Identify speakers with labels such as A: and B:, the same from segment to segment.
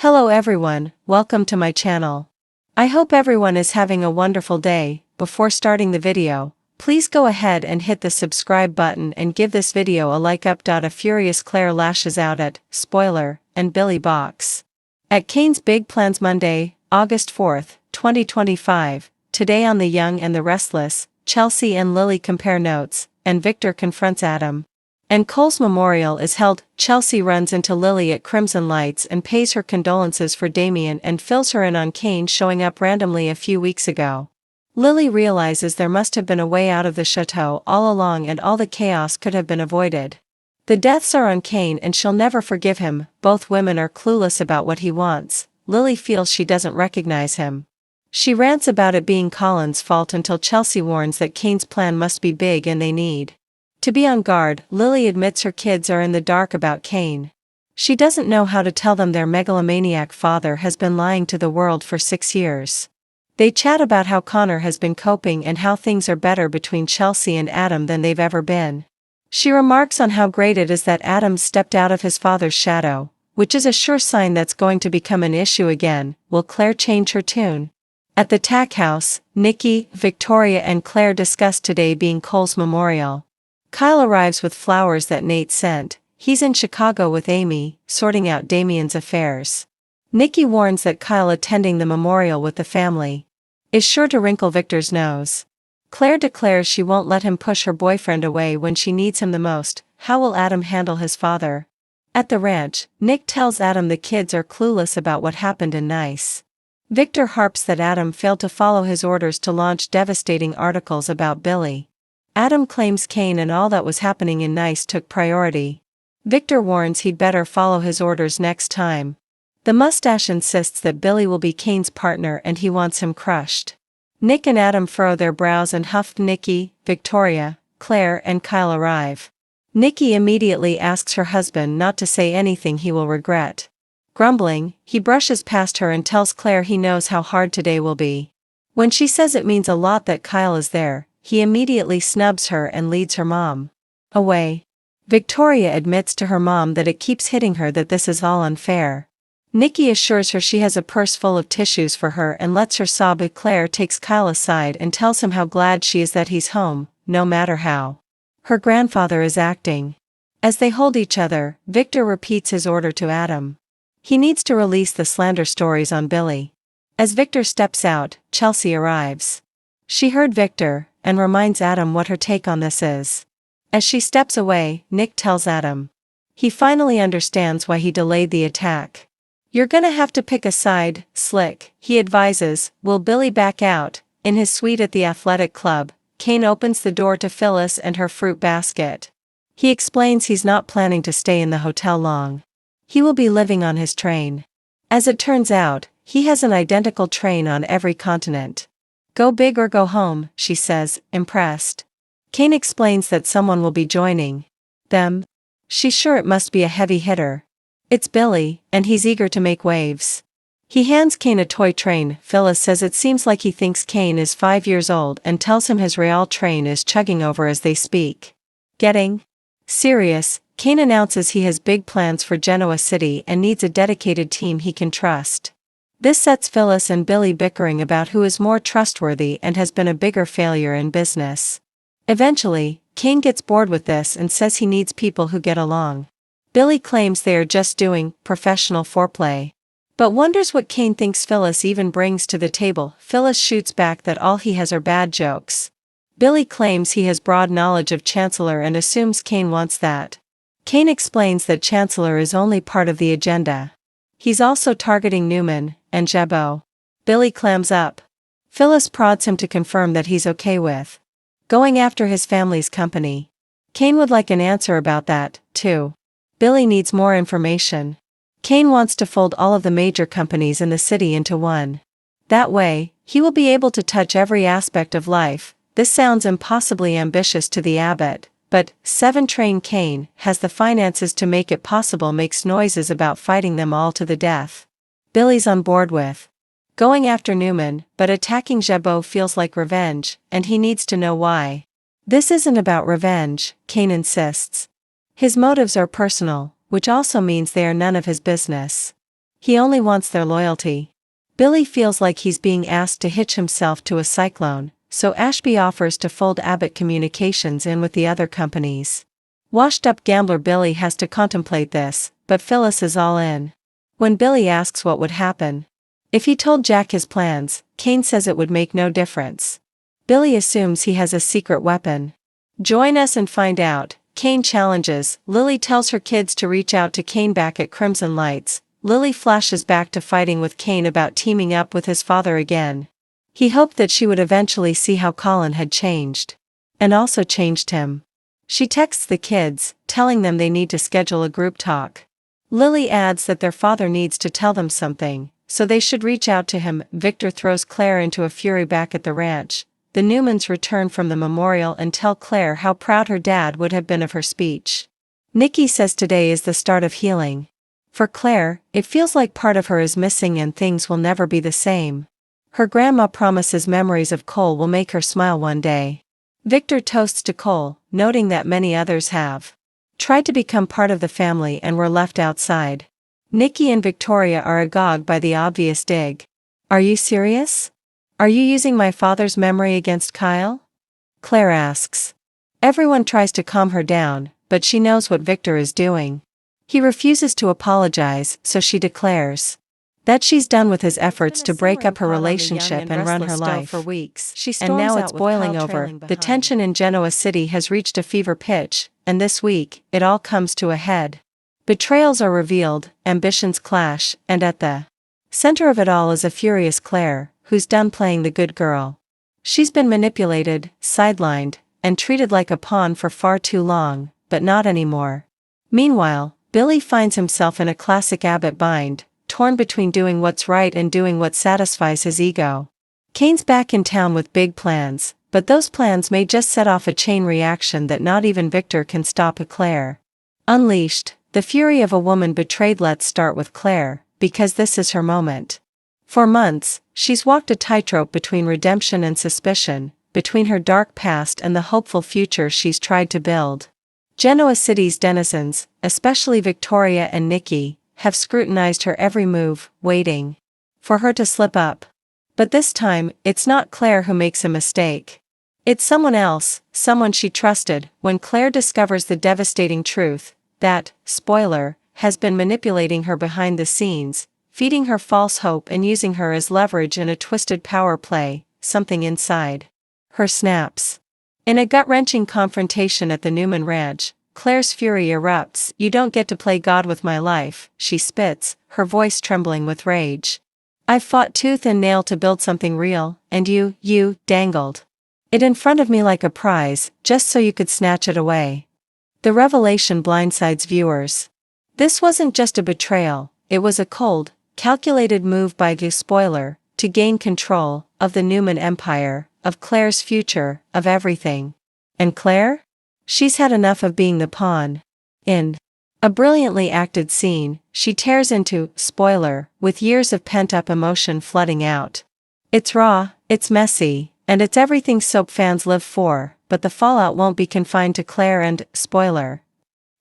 A: Hello everyone, welcome to my channel. I hope everyone is having a wonderful day. Before starting the video, please go ahead and hit the subscribe button and give this video a like up. A furious Claire lashes out at, spoiler, and Billy box. At Kane's big plans Monday, August 4th, 2025, today on The Young and the Restless, Chelsea and Lily compare notes, and Victor confronts Adam. And Cole's memorial is held. Chelsea runs into Lily at Crimson Lights and pays her condolences for Damien and fills her in on Kane showing up randomly a few weeks ago. Lily realizes there must have been a way out of the chateau all along and all the chaos could have been avoided. The deaths are on Kane and she'll never forgive him. Both women are clueless about what he wants. Lily feels she doesn't recognize him. She rants about it being Colin's fault until Chelsea warns that Kane's plan must be big and they need to be on guard. Lily admits her kids are in the dark about Kane. She doesn't know how to tell them their megalomaniac father has been lying to the world for 6 years. They chat about how Connor has been coping and how things are better between Chelsea and Adam than they've ever been. She remarks on how great it is that Adam stepped out of his father's shadow, which is a sure sign that's going to become an issue again. Will Claire change her tune? At the Tack House, Nikki, Victoria and Claire discuss today being Cole's memorial. Kyle arrives with flowers that Nate sent. He's in Chicago with Amy, sorting out Damien's affairs. Nikki warns that Kyle attending the memorial with the family is sure to wrinkle Victor's nose. Claire declares she won't let him push her boyfriend away when she needs him the most. How will Adam handle his father? At the ranch, Nick tells Adam the kids are clueless about what happened in Nice. Victor harps that Adam failed to follow his orders to launch devastating articles about Billy. Adam claims Kane and all that was happening in Nice took priority. Victor warns he'd better follow his orders next time. The mustache insists that Billy will be Kane's partner and he wants him crushed. Nick and Adam furrow their brows and huff. Nikki, Victoria, Claire and Kyle arrive. Nikki immediately asks her husband not to say anything he will regret. Grumbling, he brushes past her and tells Claire he knows how hard today will be. When she says it means a lot that Kyle is there, he immediately snubs her and leads her mom away. Victoria admits to her mom that it keeps hitting her that this is all unfair. Nikki assures her she has a purse full of tissues for her and lets her sob. Claire takes Kyle aside and tells him how glad she is that he's home, no matter how her grandfather is acting. As they hold each other, Victor repeats his order to Adam. He needs to release the slander stories on Billy. As Victor steps out, Chelsea arrives. She heard Victor, and reminds Adam what her take on this is. As she steps away, Nick tells Adam he finally understands why he delayed the attack. You're gonna have to pick a side, Slick, he advises. Will Billy back out? In his suite at the athletic club, Kane opens the door to Phyllis and her fruit basket. He explains he's not planning to stay in the hotel long. He will be living on his train. As it turns out, he has an identical train on every continent. Go big or go home, she says, impressed. Kane explains that someone will be joining them. She's sure it must be a heavy hitter. It's Billy, and he's eager to make waves. He hands Kane a toy train. Phyllis says it seems like he thinks Kane is 5 years old and tells him his real train is chugging over as they speak. Getting serious, Kane announces he has big plans for Genoa City and needs a dedicated team he can trust. This sets Phyllis and Billy bickering about who is more trustworthy and has been a bigger failure in business. Eventually, Kane gets bored with this and says he needs people who get along. Billy claims they are just doing professional foreplay, but wonders what Kane thinks Phyllis even brings to the table. Phyllis shoots back that all he has are bad jokes. Billy claims he has broad knowledge of Chancellor and assumes Kane wants that. Kane explains that Chancellor is only part of the agenda. He's also targeting Newman and Jabot. Billy clams up. Phyllis prods him to confirm that he's okay with going after his family's company. Kane would like an answer about that, too. Billy needs more information. Kane wants to fold all of the major companies in the city into one. That way, he will be able to touch every aspect of life. This sounds impossibly ambitious to the abbot, but 7 Train Kane has the finances to make it possible. Makes noises about fighting them all to the death. Billy's on board with going after Newman, but attacking Jabot feels like revenge, and he needs to know why. This isn't about revenge, Kane insists. His motives are personal, which also means they are none of his business. He only wants their loyalty. Billy feels like he's being asked to hitch himself to a cyclone, so Ashby offers to fold Abbott Communications in with the other companies. Washed-up gambler Billy has to contemplate this, but Phyllis is all in. When Billy asks what would happen if he told Jack his plans, Kane says it would make no difference. Billy assumes he has a secret weapon. Join us and find out, Kane challenges. Lily tells her kids to reach out to Kane back at Crimson Lights. Lily flashes back to fighting with Kane about teaming up with his father again. He hoped that she would eventually see how Colin had changed. And also changed him. She texts the kids, telling them they need to schedule a group talk. Lily adds that their father needs to tell them something, so they should reach out to him. Victor throws Claire into a fury back at the ranch. The Newmans return from the memorial and tell Claire how proud her dad would have been of her speech. Nikki says today is the start of healing. For Claire, it feels like part of her is missing and things will never be the same. Her grandma promises memories of Cole will make her smile one day. Victor toasts to Cole, noting that many others have tried to become part of the family and were left outside. Nikki and Victoria are agog by the obvious dig. Are you serious? Are you using my father's memory against Kyle? Claire asks. Everyone tries to calm her down, but she knows what Victor is doing. He refuses to apologize, so she declares that she's done with his efforts to break up her relationship and run her life for weeks. And now it's boiling over. The tension in Genoa City has reached a fever pitch, and this week, it all comes to a head. Betrayals are revealed, ambitions clash, and at the center of it all is a furious Claire, who's done playing the good girl. She's been manipulated, sidelined, and treated like a pawn for far too long, but not anymore. Meanwhile, Billy finds himself in a classic Abbott bind, torn between doing what's right and doing what satisfies his ego. Kane's back in town with big plans, but those plans may just set off a chain reaction that not even Victor can stop. Claire unleashed, the fury of a woman betrayed. Let's start with Claire, because this is her moment. For months, she's walked a tightrope between redemption and suspicion, between her dark past and the hopeful future she's tried to build. Genoa City's denizens, especially Victoria and Nikki, have scrutinized her every move, waiting for her to slip up. But this time, it's not Claire who makes a mistake. It's someone else, someone she trusted. When Claire discovers the devastating truth that, spoiler, has been manipulating her behind the scenes, feeding her false hope and using her as leverage in a twisted power play, something inside her snaps. In a gut-wrenching confrontation at the Newman Ranch, Claire's fury erupts. You don't get to play God with my life, she spits, her voice trembling with rage. I've fought tooth and nail to build something real, and you dangled it in front of me like a prize, just so you could snatch it away. The revelation blindsides viewers. This wasn't just a betrayal, it was a cold, calculated move by the spoiler, to gain control of the Newman empire, of Claire's future, of everything. And Claire? She's had enough of being the pawn. In a brilliantly acted scene, she tears into, spoiler, with years of pent-up emotion flooding out. It's raw, it's messy, and it's everything soap fans live for, but the fallout won't be confined to Claire and, spoiler.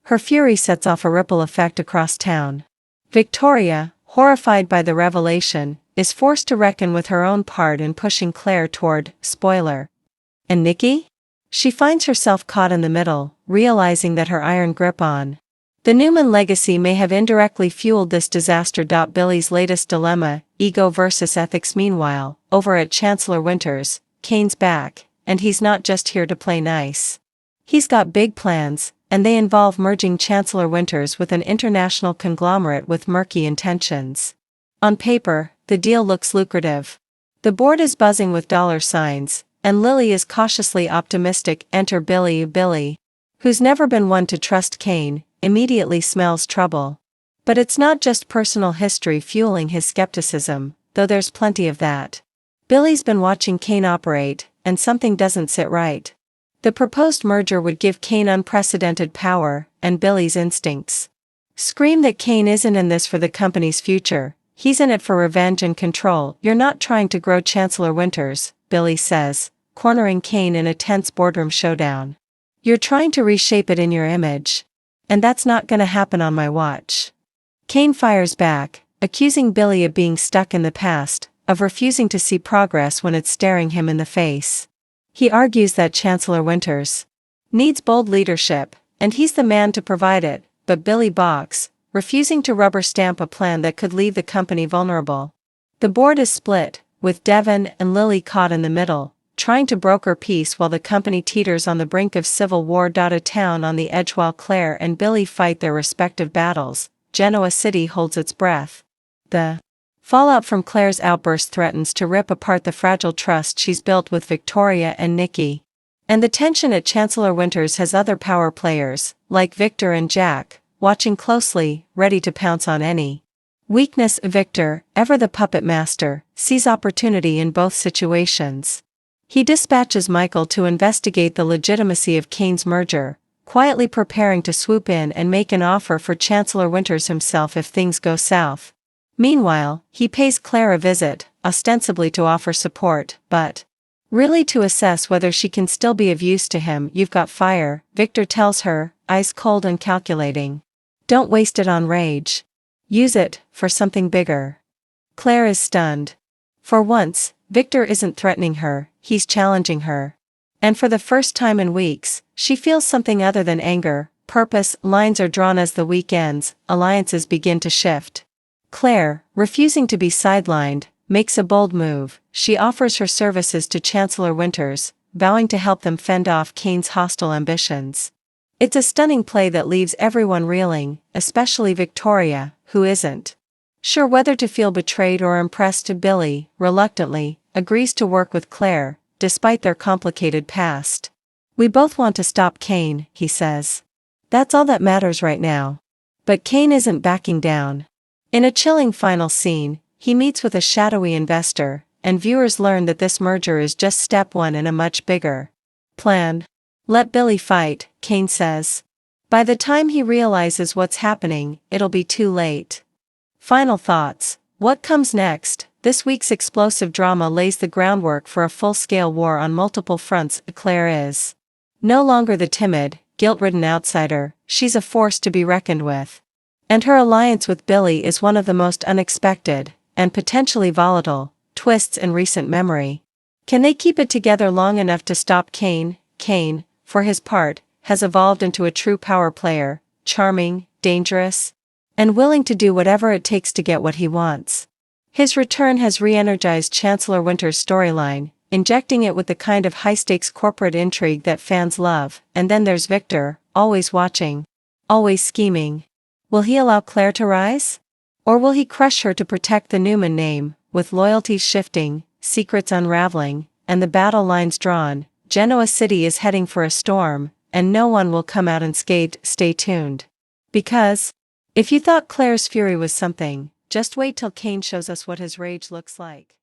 A: Her fury sets off a ripple effect across town. Victoria, horrified by the revelation, is forced to reckon with her own part in pushing Claire toward, spoiler. And Nikki? She finds herself caught in the middle, realizing that her iron grip on the Newman legacy may have indirectly fueled this disaster. Billy's latest dilemma, ego versus ethics. Meanwhile, over at Chancellor Winters, Kane's back, and he's not just here to play nice. He's got big plans, and they involve merging Chancellor Winters with an international conglomerate with murky intentions. On paper, the deal looks lucrative. The board is buzzing with dollar signs, and Lily is cautiously optimistic. Enter Billy. Billy, who's never been one to trust Kane, immediately smells trouble. But it's not just personal history fueling his skepticism, though there's plenty of that. Billy's been watching Kane operate, and something doesn't sit right. The proposed merger would give Kane unprecedented power, and Billy's instincts scream that Kane isn't in this for the company's future, he's in it for revenge and control. You're not trying to grow Chancellor Winters, Billy says, cornering Kane in a tense boardroom showdown. You're trying to reshape it in your image. And that's not gonna happen on my watch. Kane fires back, accusing Billy of being stuck in the past, of refusing to see progress when it's staring him in the face. He argues that Chancellor Winters needs bold leadership, and he's the man to provide it, but Billy balks, refusing to rubber stamp a plan that could leave the company vulnerable. The board is split, with Devon and Lily caught in the middle, trying to broker peace while the company teeters on the brink of civil war. A town on the edge. While Claire and Billy fight their respective battles, Genoa City holds its breath. The fallout from Claire's outburst threatens to rip apart the fragile trust she's built with Victoria and Nikki. And the tension at Chancellor Winters has other power players, like Victor and Jack, watching closely, ready to pounce on any weakness. Victor, ever the puppet master, sees opportunity in both situations. He dispatches Michael to investigate the legitimacy of Kane's merger, quietly preparing to swoop in and make an offer for Chancellor Winters himself if things go south. Meanwhile, he pays Claire a visit, ostensibly to offer support, but really to assess whether she can still be of use to him. You've got fire, Victor tells her, ice cold and calculating. Don't waste it on rage. Use it for something bigger. Claire is stunned. For once, Victor isn't threatening her, he's challenging her. And for the first time in weeks, she feels something other than anger, purpose. Lines are drawn as the week ends, alliances begin to shift. Claire, refusing to be sidelined, makes a bold move. She offers her services to Chancellor Winters, vowing to help them fend off Kane's hostile ambitions. It's a stunning play that leaves everyone reeling, especially Victoria, who isn't sure whether to feel betrayed or impressed. Billy, reluctantly, agrees to work with Claire, despite their complicated past. We both want to stop Kane, he says. That's all that matters right now. But Kane isn't backing down. In a chilling final scene, he meets with a shadowy investor, and viewers learn that this merger is just step one in a much bigger plan. Let Billy fight, Kane says. By the time he realizes what's happening, it'll be too late. Final thoughts. What comes next? This week's explosive drama lays the groundwork for a full-scale war on multiple fronts. Claire is no longer the timid, guilt-ridden outsider, she's a force to be reckoned with. And her alliance with Billy is one of the most unexpected, and potentially volatile, twists in recent memory. Can they keep it together long enough to stop Kane? Kane, for his part, has evolved into a true power player, charming, dangerous, and willing to do whatever it takes to get what he wants. His return has re-energized Chancellor Winters' storyline, injecting it with the kind of high-stakes corporate intrigue that fans love. And then there's Victor, always watching, always scheming. Will he allow Claire to rise? Or will he crush her to protect the Newman name? With loyalties shifting, secrets unraveling, and the battle lines drawn, Genoa City is heading for a storm, and no one will come out unscathed. Stay tuned. Because if you thought Claire's fury was something, just wait till Kane shows us what his rage looks like.